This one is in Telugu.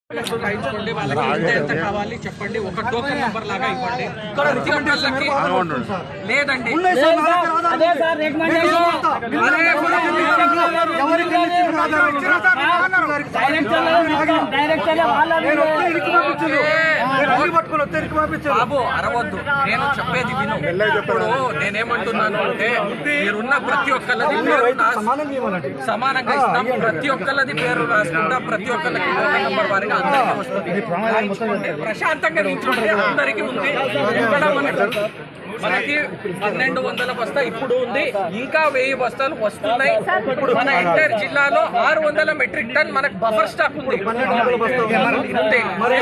రాయించుకోండి వాళ్ళకి ఎంత కావాలి చెప్పండి ఒక టోకెన్ నెంబర్ లాగా ఇవ్వండి లేదండి బాబు అరవద్దు నేను చెప్పేది విను ఇప్పుడు నేనేమంటున్నాను అంటే మీరున్న ప్రతి ఒక్కళ్ళది సమానంగా ఇస్తాం ప్రతి ఒక్కళ్ళది పేరు రాసుకుంటా ప్రతి ఒక్కళ్ళకి టోకెన్ నెంబర్ వారిగా అందరికీ వస్తుంది ప్రశాంతంగా నిల్చుంటే అందరికీ ఉంది మనకి 1200 బస్తా ఇప్పుడు ఉంది ఇంకా 1000 బస్తాలు వస్తున్నాయి ఇప్పుడు మన ఎంటైర్ జిల్లాలో 600 మెట్రిక్ టన్ మనకు బఫర్ స్టాక్ ఉంది ఎందుకు మరి